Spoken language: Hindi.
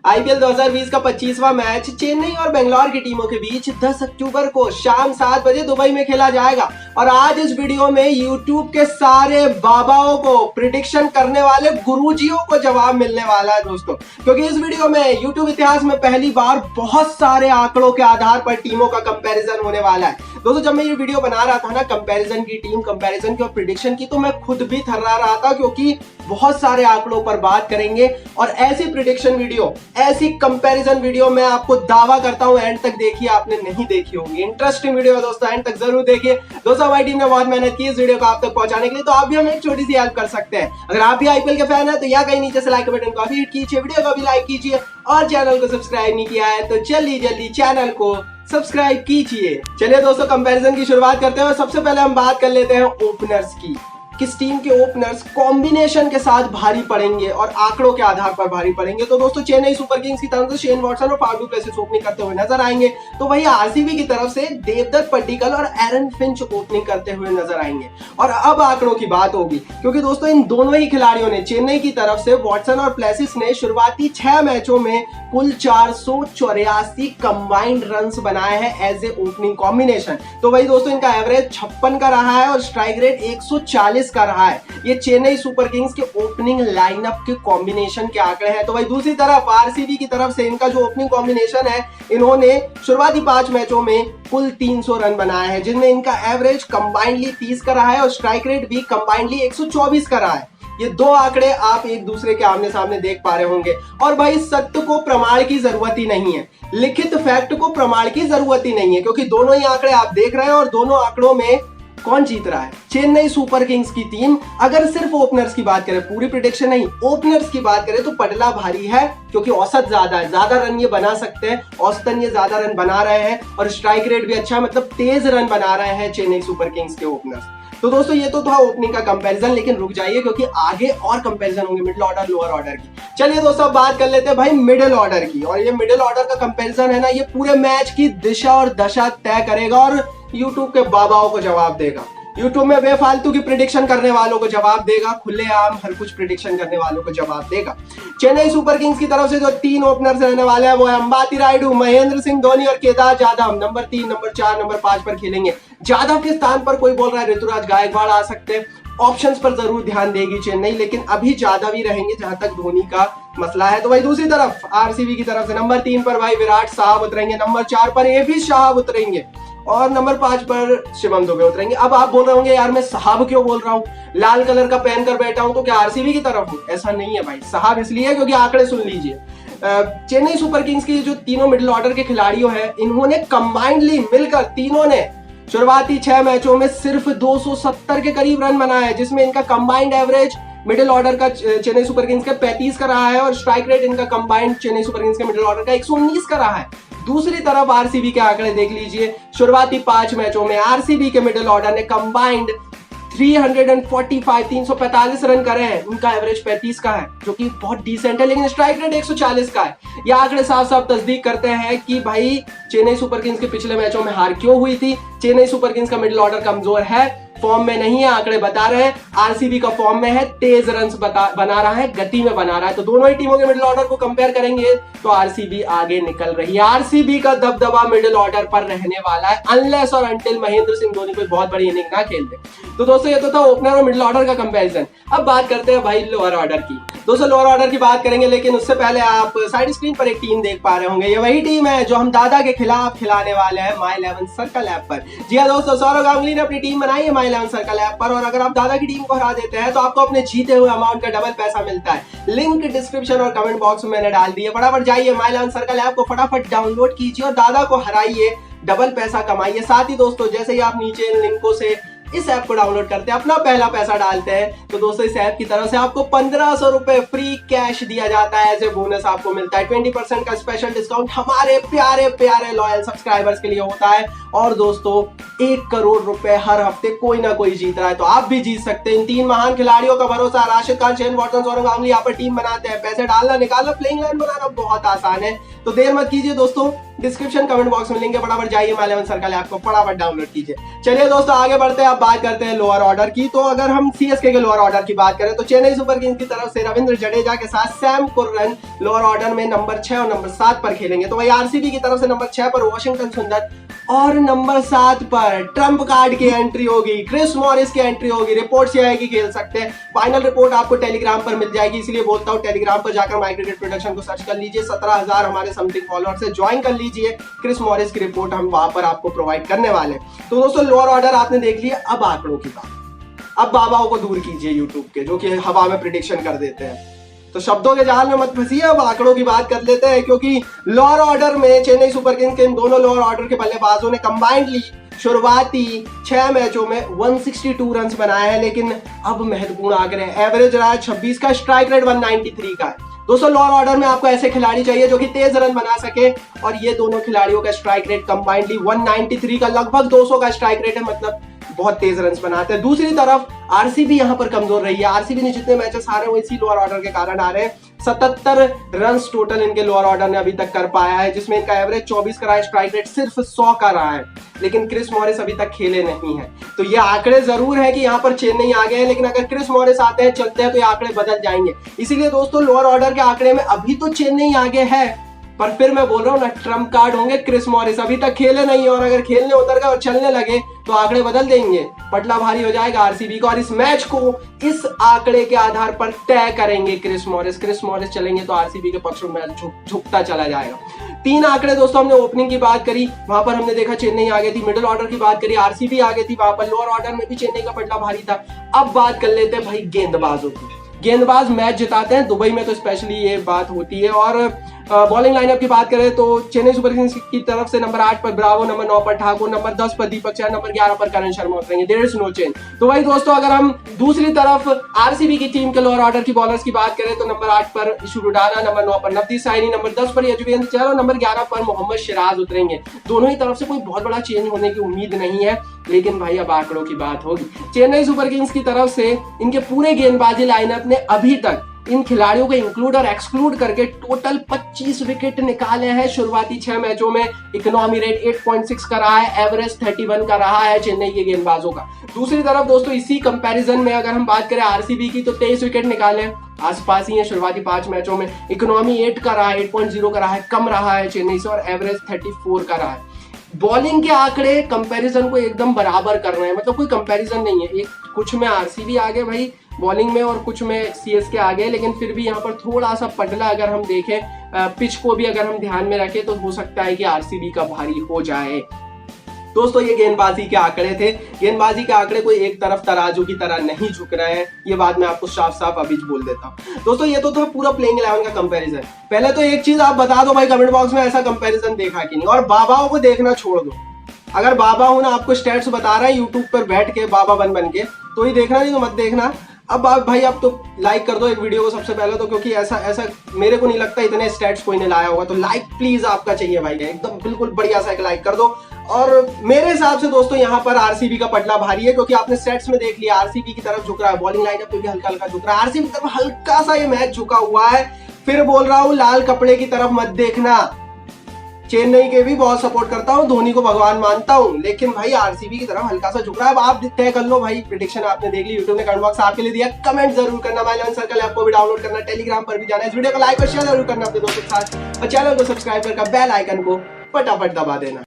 आईपीएल 2020 का 25वां मैच चेन्नई और बेंगलोर की टीमों के बीच 10 अक्टूबर को शाम 7 बजे दुबई में खेला जाएगा। और आज इस वीडियो में यूट्यूब के सारे बाबाओं को, प्रिडिक्शन करने वाले गुरुजियों को जवाब मिलने वाला है दोस्तों, क्योंकि इस वीडियो में यूट्यूब इतिहास में पहली बार बहुत सारे आंकड़ों के आधार पर टीमों का कंपैरिजन होने वाला है। दोस्तों जब मैं ये वीडियो बना रहा था ना, कंपैरिजन की, टीम कंपैरिजन की और प्रिडिक्शन की, तो मैं खुद भी थर्रा रहा था, क्योंकि बहुत सारे आंकड़ों पर बात करेंगे और ऐसी प्रिडिक्शन वीडियो, ऐसी कंपैरिजन वीडियो मैं आपको दावा करता हूं एंड तक देखिए, आपने नहीं देखी होगी। इंटरेस्टिंग वीडियो है दोस्तों, एंड तक जरूर देखिए। दोस्तों हमारी टीम ने बहुत मेहनत की इस वीडियो को आप तक पहुंचाने के लिए, तो आप भी हमें एक छोटी सी हेल्प कर सकते हैं। अगर आप भी आईपीएल के फैन है तो यहाँ कहीं नीचे से लाइक बटन को हिट कीजिए, वीडियो को भी लाइक कीजिए और चैनल को सब्सक्राइब नहीं किया है तो जल्दी जल्दी चैनल को सब्सक्राइब कीजिए। चलिए दोस्तों कंपैरिजन की शुरुआत करते हैं। सबसे पहले हम बात कर लेते हैं ओपनर्स की। किस टीम के ओपनर्स कॉम्बिनेशन के साथ भारी पड़ेंगे और आंकड़ों के आधार पर भारी पड़ेंगे। तो दोस्तों चेन्नई सुपर किंग्स की तरफ से शेन वॉटसन और फाफ डु प्लेसिस ओपनिंग करते हुए नजर आएंगे, तो वही आरसीबी की तरफ से देवदत्त पट्टिकल और एरन फिंच ओपनिंग करते हुए नजर आएंगे। और अब आंकड़ों की बात होगी, क्योंकि दोस्तों इन दोनों ही खिलाड़ियों ने, चेन्नई की तरफ से वॉटसन और प्लेसिस ने शुरुआती 6 मैचों में कुल 484 कंबाइंड रन्स बनाए हैं एज ए ओपनिंग कॉम्बिनेशन। तो वही दोस्तों इनका एवरेज 56 का रहा है और स्ट्राइक रेट 140 का रहा है। ये चेन्नई सुपर किंग्स के ओपनिंग लाइनअप के कॉम्बिनेशन के आंकड़े हैं। तो वही दूसरी तरफ आरसीबी की तरफ से इनका जो ओपनिंग कॉम्बिनेशन है, इन्होंने शुरुआती 5 मैचों में कुल 300 रन बनाए हैं, जिनमें इनका एवरेज कंबाइंडली 30 का रहा है और स्ट्राइक रेट भी कंबाइंडली 124 का रहा है। ये दो आंकड़े आप एक दूसरे के आमने सामने देख पा रहे होंगे। और भाई सत्य को प्रमाण की जरूरत ही नहीं है, लिखित फैक्ट को प्रमाण की जरूरत ही नहीं है, क्योंकि दोनों ही आंकड़े आप देख रहे हैं और दोनों आंकड़ों में कौन जीत रहा है? चेन्नई सुपर किंग्स की टीम। अगर सिर्फ ओपनर्स की बात करें, पूरी प्रेडिक्शन नहीं, ओपनर्स की बात करें तो पटला भारी है, क्योंकि औसत ज्यादा है, ज्यादा रन ये बना सकते हैं, औसतन ये ज्यादा रन बना रहे हैं और स्ट्राइक रेट भी अच्छा, मतलब तेज रन बना रहे हैं चेन्नई सुपर किंग्स के ओपनर्स। तो दोस्तों ये तो था ओपनिंग का कंपैरिजन, लेकिन रुक जाइए क्योंकि आगे और कंपैरिजन होंगे मिडिल ऑर्डर, लोअर ऑर्डर की। चलिए दोस्तों अब बात कर लेते हैं भाई मिडिल ऑर्डर की। और ये मिडिल ऑर्डर का कंपैरिजन है ना, ये पूरे मैच की दिशा और दशा तय करेगा और यूट्यूब के बाबाओं को जवाब देगा। यूट्यूब में बेफालतू की प्रिडिक्शन करने वालों को जवाब देगा, खुलेआम हर कुछ प्रिडिक्शन करने वालों को जवाब देगा। चेन्नई सुपर किंग्स की तरफ से जो 3 ओपनर्स रहने वाले हैं वो है अंबाती रायडू, महेंद्र सिंह धोनी और Kedar Jadhav. Number 3, number 4, number 5 पर खेलेंगे। जाधव के स्थान पर कोई बोल रहा है ऋतुराज गायकवाड़ आ सकते हैं। ऑप्शंस पर जरूर ध्यान देगी चेन्नई, लेकिन अभी जाधव ही रहेंगे जहां तक धोनी का मसला है। तो भाई दूसरी तरफ आरसीबी की तरफ से नंबर 3 पर भाई विराट साहब उतरेंगे, नंबर 4 पर एबी साहब उतरेंगे और नंबर 5 पर शिवम दुबे उतरेंगे। अब आप बोल रहे होंगे यार मैं साहब क्यों बोल रहा हूँ, लाल कलर का पहनकर बैठा हूं तो क्या आरसीबी की तरफ हूं? ऐसा नहीं है भाई, साहब इसलिए है क्योंकि आंकड़े सुन लीजिए। चेन्नई सुपर किंग्स की जो तीनों मिडिल ऑर्डर के खिलाड़ियों हैं, इन्होंने कंबाइंडली मिलकर तीनों ने शुरुआती 6 मैचों में सिर्फ 270 के करीब रन बनाए, जिसमें इनका कंबाइंड एवरेज मिडिल ऑर्डर का चेन्नई सुपर किंग्स का 35 का रहा है और स्ट्राइक रेट इनका कंबाइंड चेन्नई सुपर किंग्स के मिडिल ऑर्डर का 119 का रहा है। दूसरी तरफ आरसीबी के आंकड़े देख लीजिए। शुरुआती 5 मैचों में आरसीबी के मिडिल ऑर्डर ने कंबाइंड 345 रन करे हैं, उनका एवरेज 35 का है, जो कि बहुत डिसेंट है, लेकिन स्ट्राइक रेट 140 का है। ये आंकड़े साफ साफ तस्दीक करते हैं कि भाई चेन्नई सुपर किंग्स के पिछले मैचों में हार क्यों हुई थी। चेन्नई सुपर किंग्स का मिडिल ऑर्डर कमजोर है, फॉर्म में नहीं है, आंकड़े बता रहे हैं। आरसीबी का फॉर्म में है, तेज रन्स बना रहा है, गति में बना रहा है। तो दोनों ही टीमों के मिडिल ऑर्डर को कंपेयर करेंगे तो आरसीबी आगे निकल रही है। आरसीबी का दबदबा मिडिल ऑर्डर पर रहने वाला है, अनलेस और अंटिल महेंद्र सिंह धोनी कोई बहुत बड़ी इनिंग ना खेल दे। तो दोस्तों ये तो था ओपनर और मिडिल ऑर्डर का कंपैरिजन। अब बात करते हैं भाई लोअर ऑर्डर की। दोस्तों लोअर ऑर्डर की बात करेंगे, लेकिन उससे पहले आप साइड स्क्रीन पर एक टीम देख पा रहे होंगे। ये वही टीम है जो हम दादा के खिलाफ खिलाने वाले हैं माई 11 सर्कल ऐप पर। जी हाँ दोस्तों, सौरव गांगुली ने अपनी टीम बनाई है माई 11 सर्कल ऐप पर, और अगर आप दादा की टीम को हरा देते हैं तो आपको अपने जीते हुए अमाउंट का डबल पैसा मिलता है। लिंक डिस्क्रिप्शन और कमेंट बॉक्स में मैंने डाल दी है, फटाफट जाइए माई 11 सर्कल ऐप को फटाफट डाउनलोड कीजिए और दादा को हराइए, डबल पैसा कमाइए। साथ ही दोस्तों जैसे ही आप नीचे इन लिंकों से इस ऐप को डाउनलोड करते हैं, अपना पहला पैसा डालते हैं, तो दोस्तों इस ऐप की तरफ से आपको 1500 रुपए फ्री कैश दिया जाता है, एज ए बोनस आपको मिलता है। 20% का स्पेशल डिस्काउंट हमारे प्यारे प्यारे लॉयल सब्सक्राइबर्स के लिए होता है। और दोस्तों 1 करोड़ रुपए हर हफ्ते कोई ना कोई जीत रहा है, तो आप भी जीत सकते हैं। इन 3 महान खिलाड़ियों का भरोसा, राशिद खान, शेन वॉटसन, सौरव गांगुली यहाँ पर टीम बनाते हैं। पैसे डालना, निकालना, प्लेइंग लाइन बनाना बहुत आसान है। तो देर मत कीजिए दोस्तों, डिस्क्रिप्शन कमेंट बॉक्स में लिंक है, फटाफट जाइए My11 सर्कल ऐप को फटाफट डाउनलोड कीजिए। चलिए दोस्तों आगे बढ़ते हैं, अब बात करते हैं लोअर ऑर्डर की। तो अगर हम सीएसके के लोअर ऑर्डर की बात करें तो चेन्नई सुपर किंग्स की तरफ से रविंद्र जडेजा के साथ सैम कुर्रन लोअर ऑर्डर में नंबर 6 और नंबर 7 पर खेलेंगे। तो वही आरसीबी की तरफ से नंबर 6 पर वाशिंगटन सुंदर और नंबर 7 पर ट्रम्प कार्ड की एंट्री होगी, क्रिस मॉरिस की एंट्री होगी। रिपोर्ट से आएगी खेल सकते हैं, फाइनल रिपोर्ट आपको टेलीग्राम पर मिल जाएगी, इसलिए बोलता हूँ टेलीग्राम पर जाकर माई क्रिकेट प्रोडक्शन को सर्च कर लीजिए। 17,000 हमारे समथिंग फॉलोअर्स से ज्वाइन कर लीजिए, क्रिस मॉरिस की रिपोर्ट हम वहां पर आपको प्रोवाइड करने वाले। तो दोस्तों लोअर ऑर्डर आपने देख लिया, अब आंकड़ों की बात। अब बाबाओं को दूर कीजिए यूट्यूब के, जो कि हवा में प्रिडिक्शन कर देते हैं। तो शब्दों के जाल में मत फंसिए, अब आंकड़ों की बात कर लेते हैं, क्योंकि लोअर ऑर्डर में चेन्नई सुपर किंग्स के इन दोनों लोअर ऑर्डर के बल्लेबाजों ने कंबाइंडली शुरुआती 6 मैचों में 162 रन बनाए हैं। लेकिन अब महत्वपूर्ण आंकड़े, एवरेज रहा 26 का, स्ट्राइक रेट 193 का है। दोस्तों लोअर ऑर्डर में आपको ऐसे खिलाड़ी चाहिए जो कि तेज रन बना सके, और ये दोनों खिलाड़ियों का स्ट्राइक रेट कंबाइंडली 193 का, लगभग 200 का स्ट्राइक रेट है, मतलब बहुत तेज रन बनाते हैं। दूसरी तरफ आरसीबी यहां पर कमजोर रही है। आरसीबी ने जितने मैचेस हारे वो इसी लोअर ऑर्डर के कारण आ रहे हैं। 77 रन टोटल इनके लोअर ऑर्डर ने अभी तक कर पाया है, जिसमें इनका एवरेज 24 का रहा है, स्ट्राइक रेट सिर्फ 100 का रहा है। लेकिन क्रिस मॉरिस अभी तक खेले नहीं है, तो ये आंकड़े जरूर है कि यहाँ पर चेन्नई आगे है, लेकिन अगर क्रिस मॉरिस आते हैं चलते हैं तो ये आंकड़े बदल जाएंगे। इसीलिए दोस्तों लोअर ऑर्डर के आंकड़े में अभी तो चेन्नई आगे है, पर फिर मैं बोल रहा हूँ ना, ट्रम्प कार्ड होंगे क्रिस मॉरिस। अभी तक खेले नहीं है, और अगर खेलने उतर गए और चलने लगे तो आंकड़े बदल देंगे, पटला भारी हो जाएगा आरसीबी का। और इस मैच को इस आंकड़े के आधार पर तय करेंगे क्रिस मॉरिस। क्रिस मॉरिस चलेंगे तो आरसीबी के पक्ष में मैच झुकता चला जाएगा। 3 आंकड़े दोस्तों, हमने ओपनिंग की बात करी, वहां पर हमने देखा चेन्नई आगे थी। मिडिल ऑर्डर की बात करी, आरसीबी आगे थी, वहां पर लोअर ऑर्डर में भी चेन्नई का पटला भारी था। अब बात कर लेते हैं भाई गेंदबाजों की। गेंदबाज मैच जिताते हैं, दुबई में तो स्पेशली ये बात होती है। और बॉलिंग लाइनअप की बात करें तो चेन्नई सुपर किंग्स की तरफ से नंबर 8 पर ब्रावो, नंबर 9 पर ठाकुर, नंबर 10 पर दीपक चहर, नंबर 11 पर करण शर्मा उतरेंगे। There is no change. तो वही दोस्तों, अगर हम दूसरी तरफ आरसीबी की टीम के लोअर ऑर्डर की बॉलर्स की बात करें तो नंबर 8 पर ईशू रुडाना, नंबर 9 पर नवदीप साइनी, नंबर 10 पर यजुवेंद्र चहल और नंबर 11 पर मोहम्मद सिराज उतरेंगे। दोनों ही तरफ से कोई बहुत बड़ा चेंज होने की उम्मीद नहीं है, लेकिन भाई अब आंकड़ों की बात होगी। चेन्नई सुपर किंग्स की तरफ से इनके पूरे गेंदबाजी लाइनअप ने अभी तक इन खिलाड़ियों को इंक्लूड और एक्सक्लूड करके टोटल 25 विकेट निकाले हैं शुरुआती 6 मैचों में। इकोनॉमी रेट 8.6 का रहा है, एवरेज 31 का रहा है चेन्नई के गेंदबाजों का। दूसरी तरफ दोस्तों, इसी कंपैरिजन में अगर हम बात करें आरसीबी की, तो 23 विकेट निकाले, आसपास ही है शुरुआती 5 मैचों में। इकोनॉमी 8 का रहा है, 8.0 का रहा है, कम रहा है चेन्नई से, और एवरेज 34 का रहा है। बॉलिंग के आंकड़े कंपैरिजन को एकदम बराबर कर रहे हैं, मतलब कोई कंपैरिजन नहीं है। एक कुछ में आरसीबी आगे भाई बॉलिंग में, और कुछ में सीएसके आगे, लेकिन फिर भी यहाँ पर थोड़ा सा पटला अगर हम देखें, पिच को भी अगर हम ध्यान में रखें, तो हो सकता है कि आरसीबी का भारी हो जाए। दोस्तों ये गेंदबाजी के आंकड़े थे। गेंदबाजी के आंकड़े कोई एक तरफ तराजू की तरह नहीं झुक रहे हैं, ये बात मैं आपको साफ साफ अभी बोल देता हूँ। दोस्तों ये तो था पूरा प्लेइंग 11 का कंपैरिजन। पहले तो एक चीज आप बता दो भाई कमेंट बॉक्स में, ऐसा कंपैरिजन देखा कि नहीं, और बाबाओं को देखना छोड़ दो। अगर बाबा हूं ना, आपको स्टैट्स बता रहा है यूट्यूब पर बैठ के बाबा बन के, तो ही देखना, नहीं तो मत देखना। अब आप भाई अब तो लाइक कर दो एक वीडियो को सबसे पहले तो, क्योंकि ऐसा मेरे को नहीं लगता इतने स्टैट्स कोई ने लाया होगा। तो लाइक प्लीज आपका चाहिए भाई, एकदम बिल्कुल बढ़िया सा एक लाइक कर दो। और मेरे हिसाब से दोस्तों यहाँ पर आरसीबी का पटला भारी है, क्योंकि आपने स्टैट्स में देख लिया आरसीबी की तरफ झुक रहा है, बॉलिंग लाइनअप पे भी हल्का हल्का झुक रहा है, आरसीबी की तरफ हल्का सा ये मैच झुका हुआ है। फिर बोल रहा हूँ लाल कपड़े की तरफ मत देखना। चेन्नई के भी बहुत सपोर्ट करता हूँ, धोनी को भगवान मानता हूँ, लेकिन भाई आरसीबी की तरफ हल्का सा झुक रहा है। अब आप तय कर लो भाई, प्रेडिक्शन आपने देख ली, यूट्यूब ने कमेंट बॉक्स आपके लिए दिया, कमेंट जरूर करना। My11 सर्कल ऐप को भी डाउनलोड करना, टेलीग्राम पर भी जाना, इस वीडियो को लाइक और शेयर जरूर करना अपने दोस्तों के साथ, और चैनल को सब्सक्राइब करके बेल आइकन को फटाफट दबा देना।